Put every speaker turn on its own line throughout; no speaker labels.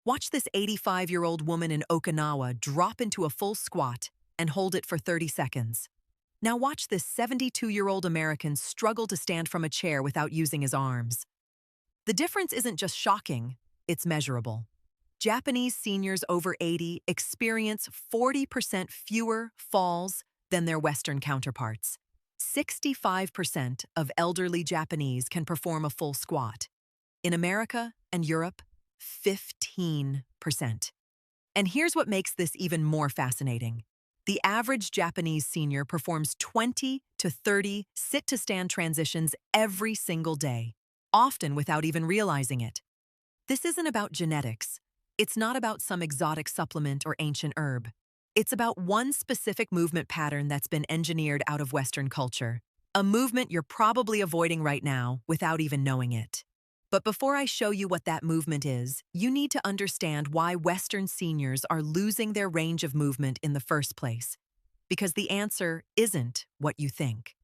Watch this 85-year-old woman in Okinawa drop into a full squat and hold it for 30 seconds. Now watch this 72-year-old American struggle to stand from a chair without using his arms. The difference isn't just shocking, it's measurable. Japanese seniors over 80 experience 40% fewer falls than their Western counterparts. 65% of elderly Japanese can perform a full squat. In America and Europe, 15%. And here's what makes this even more fascinating. The average Japanese senior performs 20 to 30 sit-to-stand transitions every single day, often without even realizing it. This isn't about genetics. It's not about some exotic supplement or ancient herb. It's about one specific movement pattern that's been engineered out of Western culture, a movement you're probably avoiding right now without even knowing it. But before I show you what that movement is, you need to understand why Western seniors are losing their range of movement in the first place. Because the answer isn't what you think.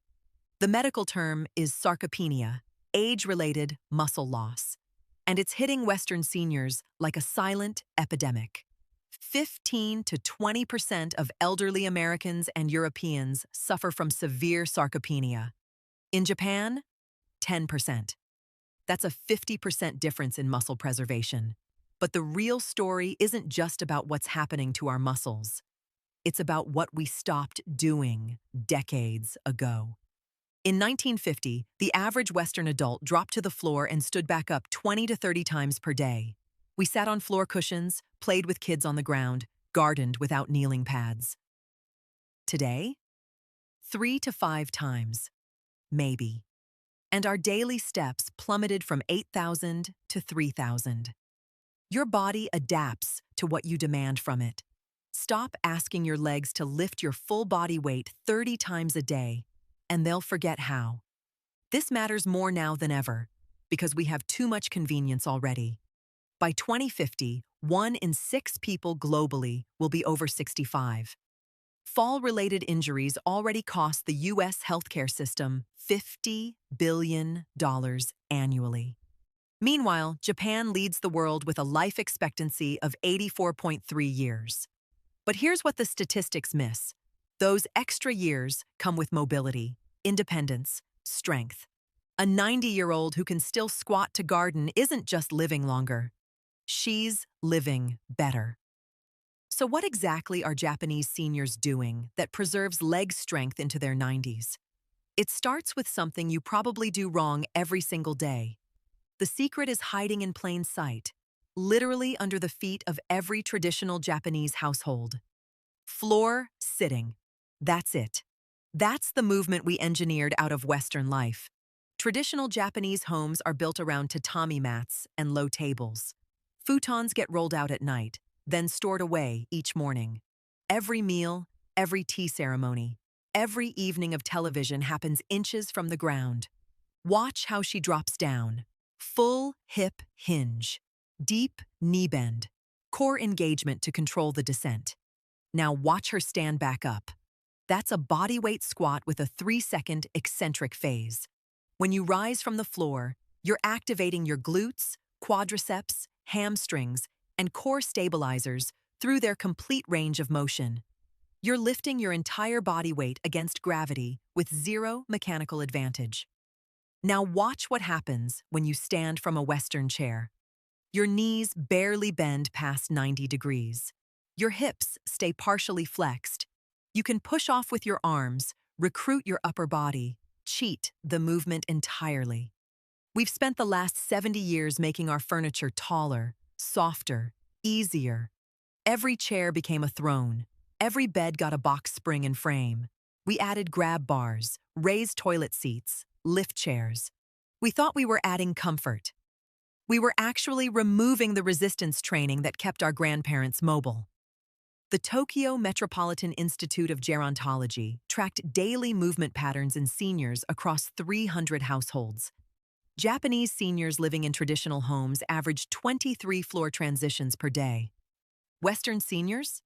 The medical term is sarcopenia, age-related muscle loss. And it's hitting Western seniors like a silent epidemic. 15 to 20% of elderly Americans and Europeans suffer from severe sarcopenia. In Japan, 10%. That's a 50% difference in muscle preservation. But the real story isn't just about what's happening to our muscles. It's about what we stopped doing decades ago. In 1950, the average Western adult dropped to the floor and stood back up 20 to 30 times per day. We sat on floor cushions, played with kids on the ground, gardened without kneeling pads. Today, 3 to 5 times, maybe. And our daily steps plummeted from 8,000 to 3,000. Your body adapts to what you demand from it. Stop asking your legs to lift your full body weight 30 times a day, and they'll forget how. This matters more now than ever, because we have too much convenience already. By 2050, 1 in 6 people globally will be over 65. Fall-related injuries already cost the U.S. healthcare system $50 billion annually. Meanwhile, Japan leads the world with a life expectancy of 84.3 years. But here's what the statistics miss. Those extra years come with mobility, independence, strength. A 90-year-old who can still squat to garden isn't just living longer. She's living better. So what exactly are Japanese seniors doing that preserves leg strength into their 90s? It starts with something you probably do wrong every single day. The secret is hiding in plain sight, literally under the feet of every traditional Japanese household. Floor sitting. That's it. That's the movement we engineered out of Western life. Traditional Japanese homes are built around tatami mats and low tables. Futons get rolled out at night, then stored away each morning. Every meal, every tea ceremony, every evening of television happens inches from the ground. Watch how she drops down. Full hip hinge, deep knee bend, core engagement to control the descent. Now watch her stand back up. That's a bodyweight squat with a 3-second eccentric phase. When you rise from the floor, you're activating your glutes, quadriceps, hamstrings, and core stabilizers through their complete range of motion. You're lifting your entire body weight against gravity with zero mechanical advantage. Now watch what happens when you stand from a Western chair. Your knees barely bend past 90 degrees. Your hips stay partially flexed. You can push off with your arms, recruit your upper body, cheat the movement entirely. We've spent the last 70 years making our furniture taller, softer, easier. Every chair became a throne. Every bed got a box spring and frame. We added grab bars, raised toilet seats, lift chairs. We thought we were adding comfort. We were actually removing the resistance training that kept our grandparents mobile. The Tokyo Metropolitan Institute of Gerontology tracked daily movement patterns in seniors across 300 households. Japanese seniors living in traditional homes averaged 23 floor transitions per day. Western seniors?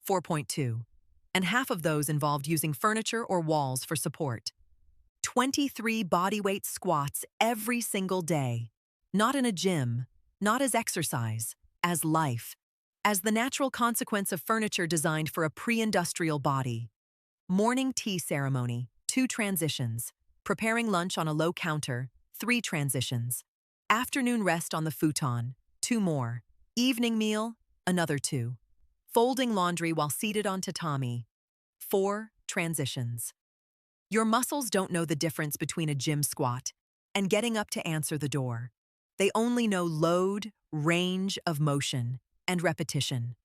4.2. And half of those involved using furniture or walls for support. 23 bodyweight squats every single day. Not in a gym, not as exercise, as life, as the natural consequence of furniture designed for a pre-industrial body. Morning tea ceremony, 2 transitions. Preparing lunch on a low counter, 3 transitions. Afternoon rest on the futon, 2 more. Evening meal, another 2. Folding laundry while seated on tatami, 4 transitions. Your muscles don't know the difference between a gym squat and getting up to answer the door. They only know load, range of motion, and repetition.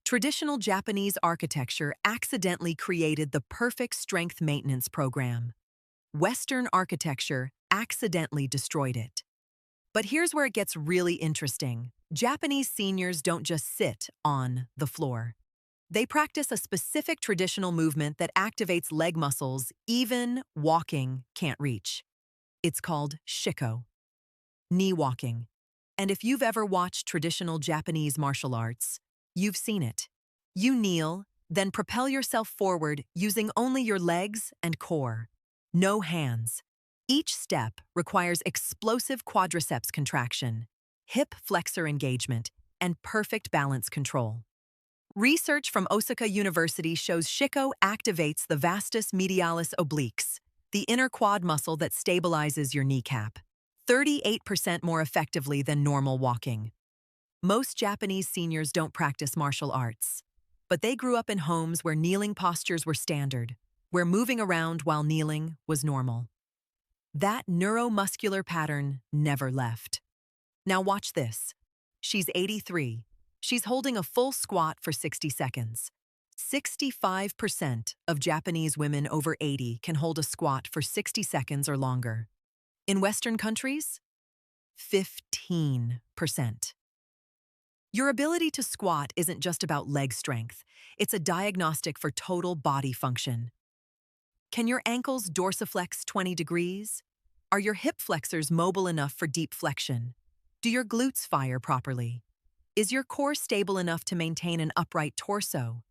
Traditional Japanese architecture accidentally created the perfect strength maintenance program. Western architecture accidentally destroyed it. But here's where it gets really interesting. Japanese seniors don't just sit on the floor. They practice a specific traditional movement that activates leg muscles even walking can't reach. It's called shiko, knee walking. And if you've ever watched traditional Japanese martial arts, you've seen it. You kneel, then propel yourself forward using only your legs and core. No hands. Each step requires explosive quadriceps contraction, hip flexor engagement, and perfect balance control. Research from Osaka University shows shiko activates the vastus medialis obliques, the inner quad muscle that stabilizes your kneecap, 38% more effectively than normal walking. Most Japanese seniors don't practice martial arts, but they grew up in homes where kneeling postures were standard, where moving around while kneeling was normal. That neuromuscular pattern never left. Now watch this. She's 83. She's holding a full squat for 60 seconds. 65% of Japanese women over 80 can hold a squat for 60 seconds or longer. In Western countries, 15%. Your ability to squat isn't just about leg strength. It's a diagnostic for total body function. Can your ankles dorsiflex 20 degrees? Are your hip flexors mobile enough for deep flexion? Do your glutes fire properly? Is your core stable enough to maintain an upright torso?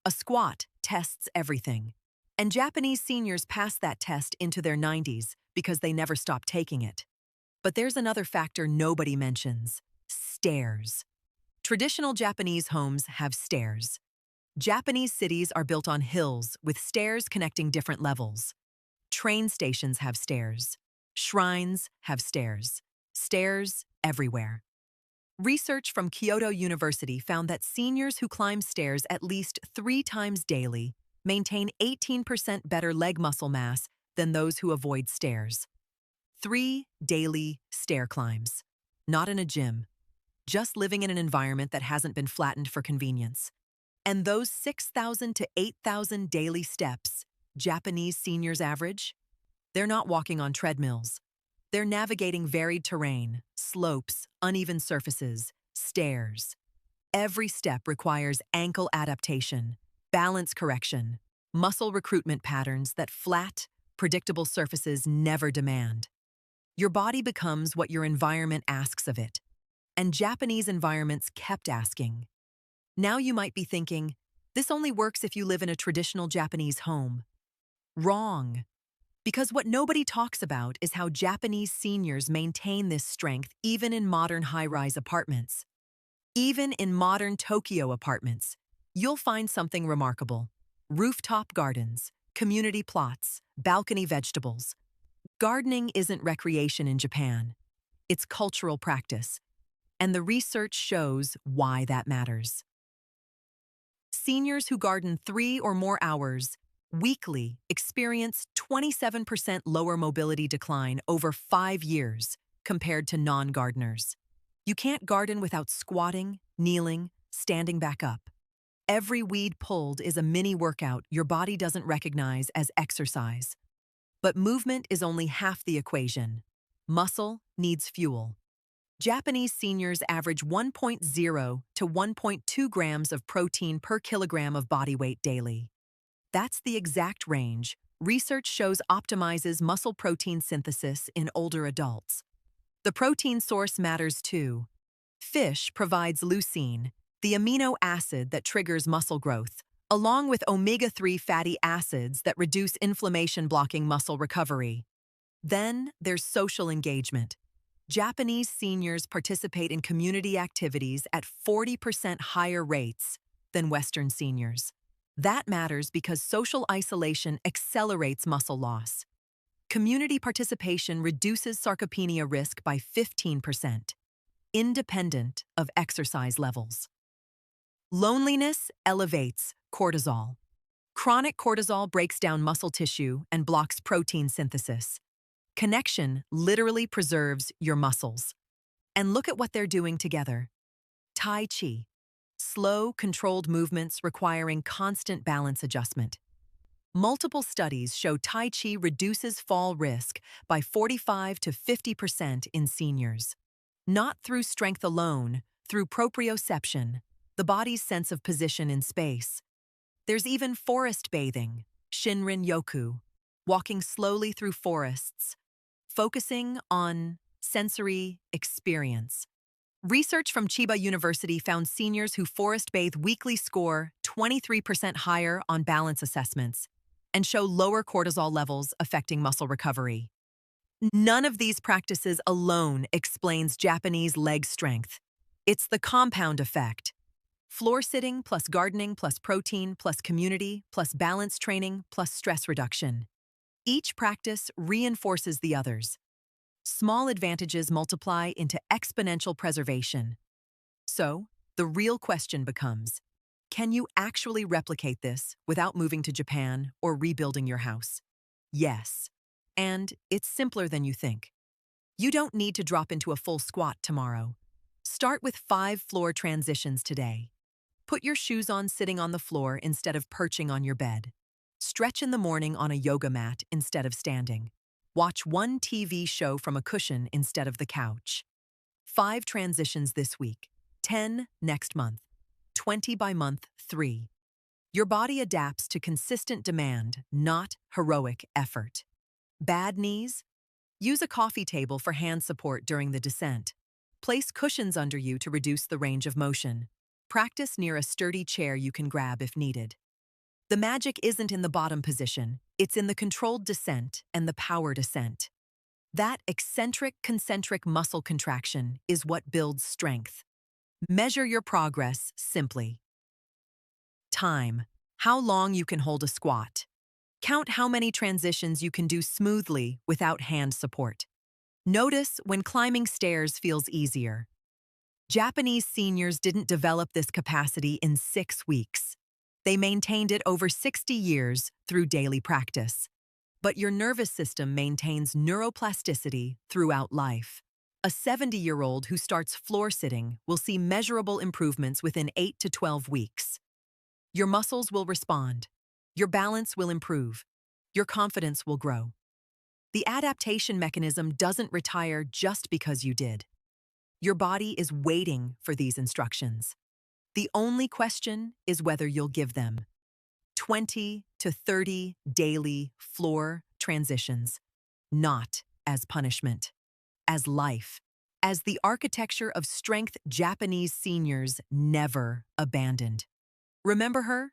A squat tests everything. And Japanese seniors pass that test into their 90s because they never stop taking it. But there's another factor nobody mentions: stairs. Traditional Japanese homes have stairs. Japanese cities are built on hills with stairs connecting different levels. Train stations have stairs. Shrines have stairs. Stairs everywhere. Research from Kyoto University found that seniors who climb stairs at least 3 times daily maintain 18% better leg muscle mass than those who avoid stairs. 3 daily stair climbs. Not in a gym. Just living in an environment that hasn't been flattened for convenience. And those 6,000 to 8,000 daily steps Japanese seniors average, they're not walking on treadmills. They're navigating varied terrain, slopes, uneven surfaces, stairs. Every step requires ankle adaptation, balance correction, muscle recruitment patterns that flat, predictable surfaces never demand. Your body becomes what your environment asks of it. And Japanese environments kept asking. Now you might be thinking, this only works if you live in a traditional Japanese home. Wrong. Because what nobody talks about is how Japanese seniors maintain this strength even in modern high-rise apartments. Even in modern Tokyo apartments, you'll find something remarkable. Rooftop gardens, community plots, balcony vegetables. Gardening isn't recreation in Japan. It's cultural practice. And the research shows why that matters. Seniors who garden 3 or more hours weekly experience 27% lower mobility decline over 5 years compared to non-gardeners. You can't garden without squatting, kneeling, standing back up. Every weed pulled is a mini workout your body doesn't recognize as exercise. But movement is only half the equation. Muscle needs fuel. Japanese seniors average 1.0 to 1.2 grams of protein per kilogram of body weight daily. That's the exact range research shows optimizes muscle protein synthesis in older adults. The protein source matters too. Fish provides leucine, the amino acid that triggers muscle growth, along with omega-3 fatty acids that reduce inflammation, blocking muscle recovery. Then there's social engagement. Japanese seniors participate in community activities at 40% higher rates than Western seniors. That matters because social isolation accelerates muscle loss. Community participation reduces sarcopenia risk by 15%, independent of exercise levels. Loneliness elevates cortisol. Chronic cortisol breaks down muscle tissue and blocks protein synthesis. Connection literally preserves your muscles. And look at what they're doing together. Tai Chi. Slow, controlled movements requiring constant balance adjustment. Multiple studies show Tai Chi reduces fall risk by 45 to 50% in seniors. Not through strength alone, through proprioception, the body's sense of position in space. There's even forest bathing, Shinrin Yoku, walking slowly through forests, focusing on sensory experience. Research from Chiba University found seniors who forest bathe weekly score 23% higher on balance assessments and show lower cortisol levels affecting muscle recovery. None of these practices alone explains Japanese leg strength. It's the compound effect. Floor sitting plus gardening plus protein plus community plus balance training plus stress reduction. Each practice reinforces the others. Small advantages multiply into exponential preservation. So, the real question becomes, can you actually replicate this without moving to Japan or rebuilding your house? Yes. And it's simpler than you think. You don't need to drop into a full squat tomorrow. Start with 5 floor transitions today. Put your shoes on sitting on the floor instead of perching on your bed. Stretch in the morning on a yoga mat instead of standing. Watch one TV show from a cushion instead of the couch. 5 transitions this week, 10 next month, 20 by month 3. Your body adapts to consistent demand, not heroic effort. Bad knees? Use a coffee table for hand support during the descent. Place cushions under you to reduce the range of motion. Practice near a sturdy chair you can grab if needed. The magic isn't in the bottom position, it's in the controlled descent and the powered ascent. That eccentric, concentric muscle contraction is what builds strength. Measure your progress simply. Time. How long you can hold a squat. Count how many transitions you can do smoothly without hand support. Notice when climbing stairs feels easier. Japanese seniors didn't develop this capacity in 6 weeks. They maintained it over 60 years through daily practice. But your nervous system maintains neuroplasticity throughout life. A 70-year-old who starts floor sitting will see measurable improvements within 8 to 12 weeks. Your muscles will respond. Your balance will improve. Your confidence will grow. The adaptation mechanism doesn't retire just because you did. Your body is waiting for these instructions. The only question is whether you'll give them. 20 to 30 daily floor transitions, not as punishment, as life, as the architecture of strength Japanese seniors never abandoned. Remember her?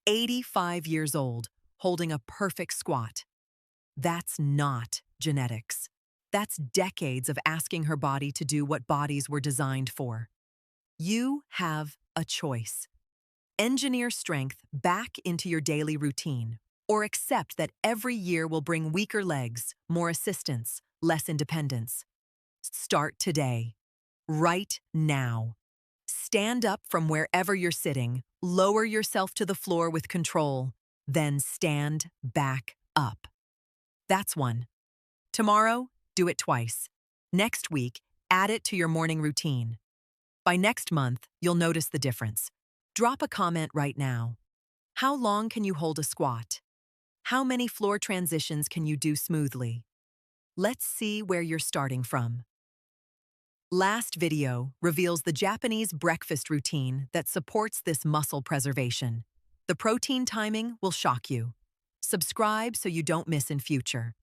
85 years old, holding a perfect squat. That's not genetics. That's decades of asking her body to do what bodies were designed for. You have a choice. Engineer strength back into your daily routine, or accept that every year will bring weaker legs, more assistance, less independence. Start today, right now. Stand up from wherever you're sitting, lower yourself to the floor with control, then stand back up. That's one. Tomorrow, do it twice. Next week, add it to your morning routine. By next month, you'll notice the difference. Drop a comment right now. How long can you hold a squat? How many floor transitions can you do smoothly? Let's see where you're starting from. Last video reveals the Japanese breakfast routine that supports this muscle preservation. The protein timing will shock you. Subscribe so you don't miss in future.